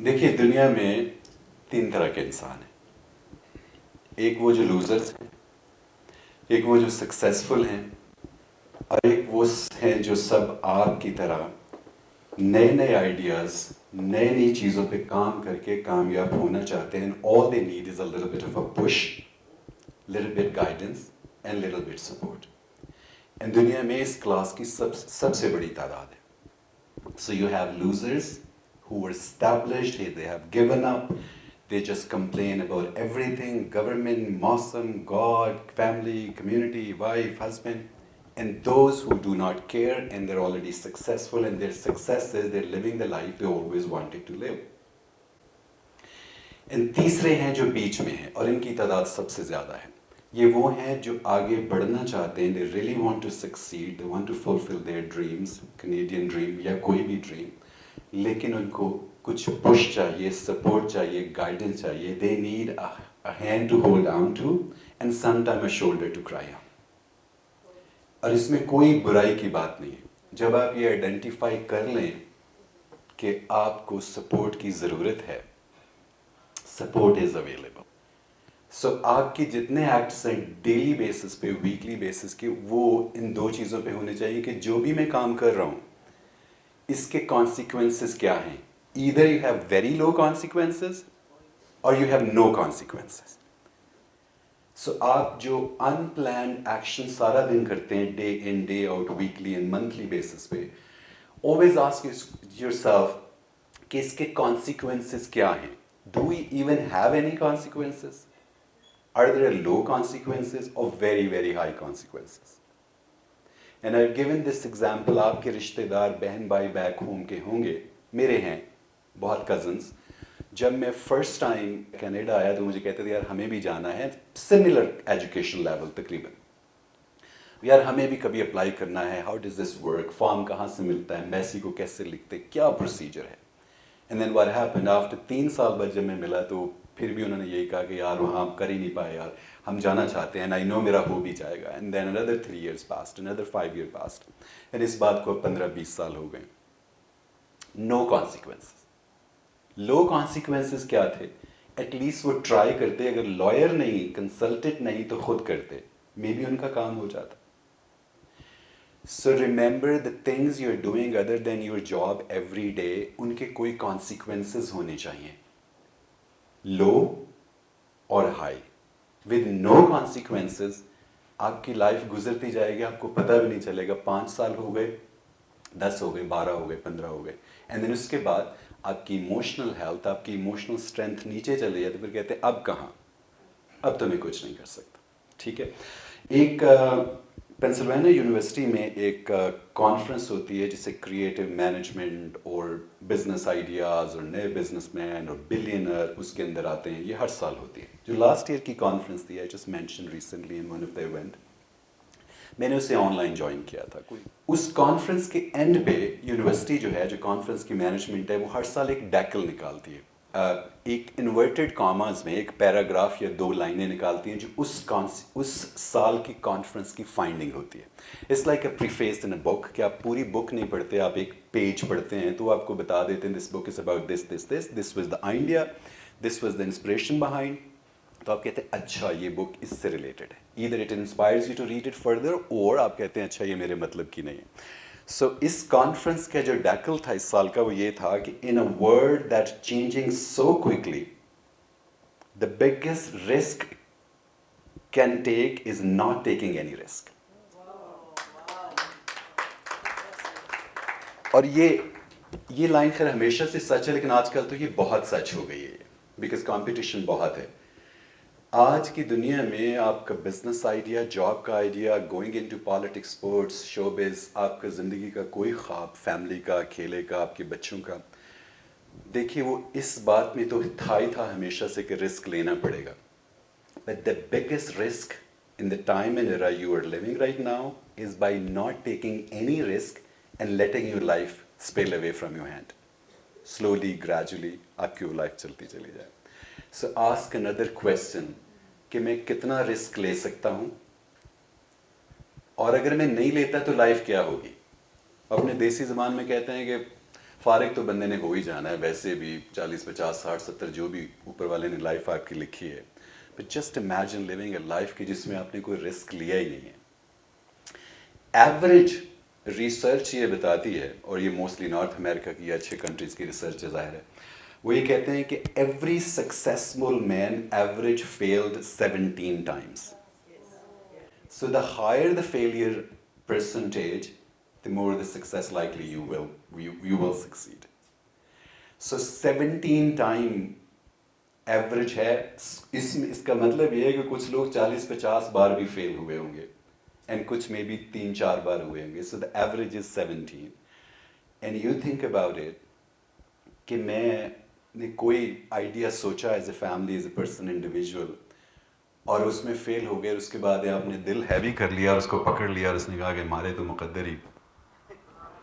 دیکھیے دنیا میں تین طرح کے انسان ہیں، ایک وہ جو لوزرز ہیں، ایک وہ جو سکسیزفل ہیں، اور ایک وہ ہیں جو سب آپ کی طرح نئے نئے آئیڈیاز، نئی نئی چیزوں پہ کام کر کے کامیاب ہونا چاہتے ہیں. all they need is a little bit of a push, little bit guidance and little bit support. and دنیا میں اس کلاس کی سب سے بڑی تعداد ہے. So you have losers who were established, they have given up, they just complain about everything, government, Mausam, God, family, community, wife, husband. And those who do not care and they're already successful, and their success is they're living the life they always wanted to live. And تیسرے ہیں جو بیچ میں ہیں اور ان کی تعداد سب سے زیادہ ہے. یہ وہ ہیں جو آگے بڑھنا چاہتے ہیں, they really want to succeed, they want to fulfill their dreams, Canadian dream یا کوئی بھی dream, لیکن ان کو کچھ push چاہیے, support چاہیے, guidance چاہیے. They need a hand to hold on to and sometimes a shoulder to cry on. اور اس میں کوئی برائی کی بات نہیں ہے. جب آپ یہ آئیڈینٹیفائی کر لیں کہ آپ کو سپورٹ کی ضرورت ہے, سپورٹ از اویلیبل. سو آپ کی جتنے ایکٹس ہیں ڈیلی بیسس پہ, ویکلی بیسس کے, وہ ان دو چیزوں پہ ہونے چاہیے کہ جو بھی میں کام کر رہا ہوں اس کے کانسیکوینسز کیا ہیں. Either you have very low consequences اور یو ہیو نو کانسیکوینسز. سو آپ جو ان پلانڈ ایکشن سارا دن کرتے ہیں, day in day out, weekly and monthly basis پہ, always ask yourself کہ اس کے کانسیکوینسز کیا ہیں. Do we even have any consequences? Are there low consequences or very, very high consequences? And I've given this example. آپ کے رشتے دار بہن بھائی بیک ہوم کے ہوں گے, میرے ہیں بہت کزنس. جب میں فرسٹ ٹائم کینیڈا آیا تو مجھے کہتے تھے یار ہمیں بھی جانا ہے, سملر ایجوکیشن لیول تقریباً, یار ہمیں بھی کبھی اپلائی کرنا ہے, how does this work, form کہاں سے ملتا ہے, ایمبیسی کو کیسے لکھتے, کیا پروسیجر ہے. And then what happened after 3 سال بعد جب میں ملا تو پھر بھی انہوں نے یہی کہا کہ یار وہاں ہم کر ہی نہیں پائے, یار ہم جانا چاہتے ہیں, آئی نو میرا ہو بھی جائے گا. And then another 3 years passed, another 5 years passed, and اس بات کو 15-20 سال ہو گئے. نو کانسیکوینسز. لو کانسیکوینسز کیا تھے؟ ایٹ لیسٹ وہ ٹرائی کرتے, اگر لائر نہیں, کنسلٹنٹ نہیں تو خود کرتے, مے بی ان کا کام ہو جاتا. So remember the things you're doing other than your job every day, ان کے کوئی consequences ہونے چاہیے, low اور high. With no consequences آپ کی لائف گزرتی جائے گی, آپ کو پتہ بھی نہیں چلے گا. 5 سال ہو گئے, 10 ہو گئے, 12 ہو گئے, 15 ہو گئے, اینڈ دین اس کے بعد آپ کی ایموشنل ہیلتھ, آپ کی ایموشنل اسٹرینتھ نیچے چلے جاتی, پھر کہتے ہیں اب کہاں, اب تو میں کچھ نہیں کر سکتا. ٹھیک ہے. ایک پینسلوانیا یونیورسٹی میں ایک کانفرنس ہوتی ہے جسے کریٹو مینجمنٹ اور بزنس آئیڈیاز اور نئے بزنس مین اور بلینر اس کے اندر آتے ہیں. یہ ہر سال ہوتی ہے. جو لاسٹ ایئر کی کانفرنس تھی, I just mention recently in one of the event, میں نے اسے آن لائن جوائن کیا تھا. اس کانفرنس کے اینڈ پہ یونیورسٹی جو ہے, جو کانفرنس کی مینجمنٹ ہے, وہ ہر سال ایک ڈیکل نکالتی ہے, ایک انورٹڈ کاماز میں ایک پیراگراف یا 2 لائنیں نکالتی ہیں جو اس سال کی کانفرنس کی فائنڈنگ ہوتی ہے. اٹس لائک اے پریفیس ان اے بک, کہ آپ پوری بک نہیں پڑھتے, آپ ایک پیج پڑھتے ہیں تو آپ کو بتا دیتے ہیں this book is about this this this, this was the idea, this was the inspiration behind. تو آپ کہتے ہیں اچھا یہ بک اس سے ریلیٹڈ ہے, either it inspires you to read it further, اور آپ کہتے ہیں اچھا یہ میرے مطلب کی نہیں ہے. سو اس کانفرنس کا جو ڈیکل تھا اس سال کا, وہ یہ تھا کہ in a world that changing so quickly, the biggest risk can take is not taking any risk. اور یہ لائن خیر ہمیشہ سے سچ ہے, لیکن آج کل تو یہ بہت سچ ہو گئی ہے, بیکاز کمپٹیشن بہت ہے. آج کی دنیا میں آپ کا بزنس آئیڈیا, جاب کا idea, going into politics, sports, showbiz, آپ کا زندگی کا کوئی خواب, فیملی کا, کھیلے کا, آپ کے بچوں کا, دیکھیے وہ اس بات میں تو تھا ہی تھا ہمیشہ سے کہ رسک لینا پڑے گا. But the biggest risk in the time and era you are living right now is by not taking any risk and letting your life spill away from your hand. Slowly, gradually, آپ کی وہ life چلتی چلی جائے. So ask another question کہ میں کتنا risk لے سکتا ہوں, اور اگر میں نہیں لیتا تو لائف کیا ہوگی. اپنے دیسی زبان میں کہتے ہیں کہ فارغ تو بندے نے ہو ہی جانا ہے ویسے بھی 40 50 60 70 جو بھی اوپر والے نے لائف آپ کی لکھی ہے. But just imagine living a life کی جس میں آپ نے کوئی رسک لیا ہی نہیں ہے. ایوریج ریسرچ یہ بتاتی ہے, اور یہ موسٹلی نارتھ امریکہ کی اچھے کنٹریز کی ریسرچ ظاہر ہے, وہ یہ کہتے ہیں کہ every successful man average field 17 times. So the higher the failure percentage, the more the success likely you will succeed. So 17 time average ہے. اس کا مطلب یہ ہے کہ کچھ لوگ 40-50 بار بھی فیل ہوئے ہوں گے and کچھ میں بھی 3-4 بار ہوئے ہوں گے. So the average is 17. And you think about it کہ میں نے کوئی آئیڈیا سوچا as a family, as a person, individual, اور اس میں فیل ہو گئے, اور اس کے بعد آپ نے دل ہیوی کر لیا اور اس کو پکڑ لیا اور اس نے کہا کہ ہمارے تو مقدر ہی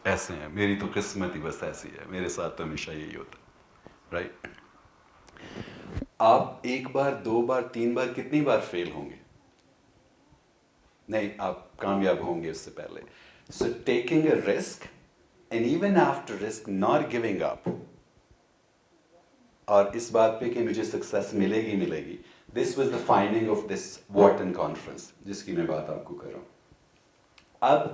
ایسے ہیں, میری تو قسمت ہی بس ایسی ہے, میرے ساتھ تو ہمیشہ یہی ہوتا ہے, رائٹ. آپ 1 بار 2 بار 3 بار کتنی بار فیل ہوں گے؟ نہیں, آپ کامیاب ہوں گے اس سے پہلے. So taking a risk and even after risk not giving up, اور اس بات پہ کہ مجھے سکسیس ملے گی. This was the finding of this Wharton conference جس کی میں بات آپ کو کر رہا ہوں. اب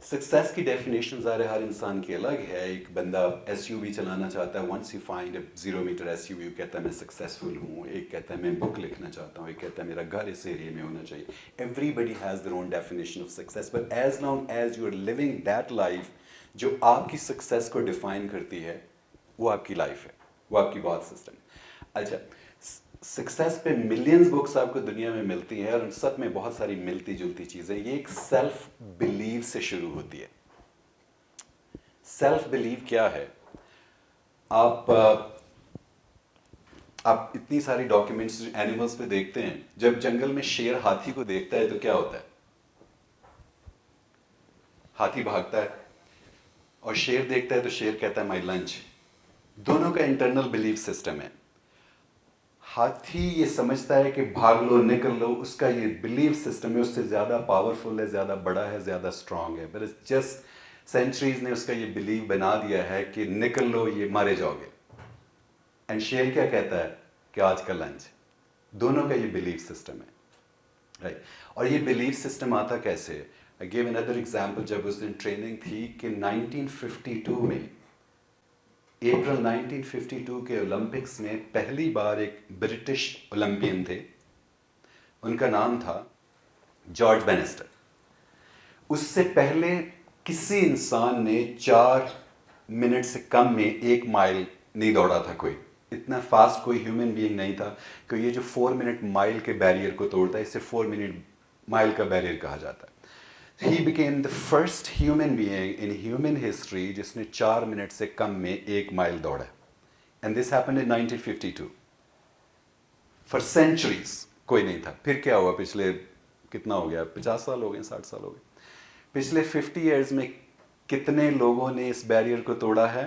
سکسیس کی ڈیفینیشن ظاہر ہر انسان کی الگ ہے. ایک بندہ ایس یو وی چلانا چاہتا ہے, once you find a 0 meter S U V, کہتا ہے میں سکسیزفل ہوں. ایک کہتا ہے میں بک لکھنا چاہتا ہوں. ایک کہتا ہے میرا گھر اس ایریے میں ہونا چاہیے. Everybody has their own definition of success, but as long as you are living that life جو آپ کی سکسیس کو ڈیفائن کرتی ہے, وہ آپ کی لائف ہے, وہ آپ کی بات سسٹم. اچھا, سکسیس پہ ملینز بکس آپ کو دنیا میں ملتی ہیں, اور ان سب میں بہت ساری ملتی جلتی چیزیں. یہ ایک سیلف بلیو سے شروع ہوتی ہے. سیلف بلیو کیا ہے؟ آپ اتنی ساری ڈاکیومنٹس اینیملس پہ دیکھتے ہیں. جب جنگل میں شیر ہاتھی کو دیکھتا ہے تو کیا ہوتا ہے؟ ہاتھی بھاگتا ہے, اور شیر دیکھتا ہے تو شیر کہتا ہے مائی لنچ. دونوں کا انٹرنل بلیف سسٹم ہے. ہاتھی یہ سمجھتا ہے کہ بھاگ لو, نکل لو, اس کا یہ بلیف سسٹم ہے, اس سے زیادہ پاورفل ہے, زیادہ بڑا ہے, زیادہ اسٹرانگ ہے. بٹ اٹس جسٹ سینچریز نے اس کا یہ بلیف بنا دیا ہے کہ نکل لو, یہ مارے جاؤ گے. اینڈ شیر کیا کہتا ہے کہ آج کا لنچ. دونوں کا یہ بلیف سسٹم ہے, رائٹ. اور یہ بلیف سسٹم آتا کیسے؟ I gave another example. جب اس دن ٹریننگ تھی کہ 1952 میں, اپریل 1952 کے اولمپکس میں پہلی بار ایک برٹش اولمپئن تھے, ان کا نام تھا جارج بینسٹر. اس سے پہلے کسی انسان نے 4 منٹ سے کم میں 1 مائل نہیں دوڑا تھا. کوئی اتنا فاسٹ کوئی ہیومن بینگ نہیں تھا کہ یہ جو 4 منٹ مائل کے بیریئر کو توڑتا ہے, اسے 4 منٹ مائل کا بیریئر کہا جاتا ہے. He became the first human being in human history جس نے 4 منٹ سے کم میں 1 مائل دوڑا. And this happened in 1952. For centuries کوئی نہیں تھا. پھر کیا ہوا؟ پچھلے کتنا ہو گیا, 50 سال ہو گئے, 60 سال ہو گئے. پچھلے 50 ایئرز میں کتنے لوگوں نے اس بیریئر کو توڑا ہے؟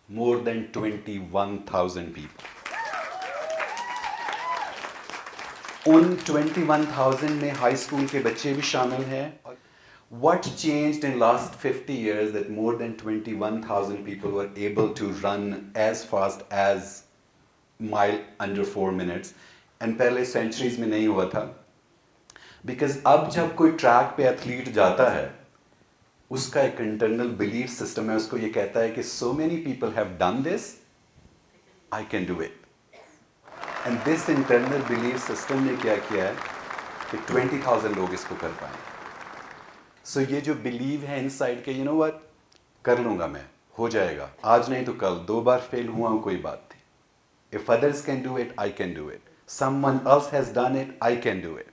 More than 21,000 people. ان 21,000 میں ہائی اسکول کے بچے بھی شامل ہیں. What changed in last 50 years that more than 21,000 people were able to run as fast as mile under 4 minutes, and پہلے سینچریز میں نہیں ہوا تھا. Because اب جب کوئی ٹریک پہ ایتھلیٹ جاتا ہے, اس کا ایک انٹرنل بلیف سسٹم ہے, اس کو یہ کہتا ہے کہ so many people have done this, I can do it. And this internal belief system نے کیا ہے کہ 20,000 لوگ اس کو کر پائیں. سو یہ جو بلیو ہے ان سائڈ کے, یو نو وٹ, کر لوں گا میں, ہو جائے گا, آج نہیں تو کل, 2 بار فیل ہوا ہوں کوئی بات نہیں. If others can do it, I can do it. Someone else has done it, I can do it.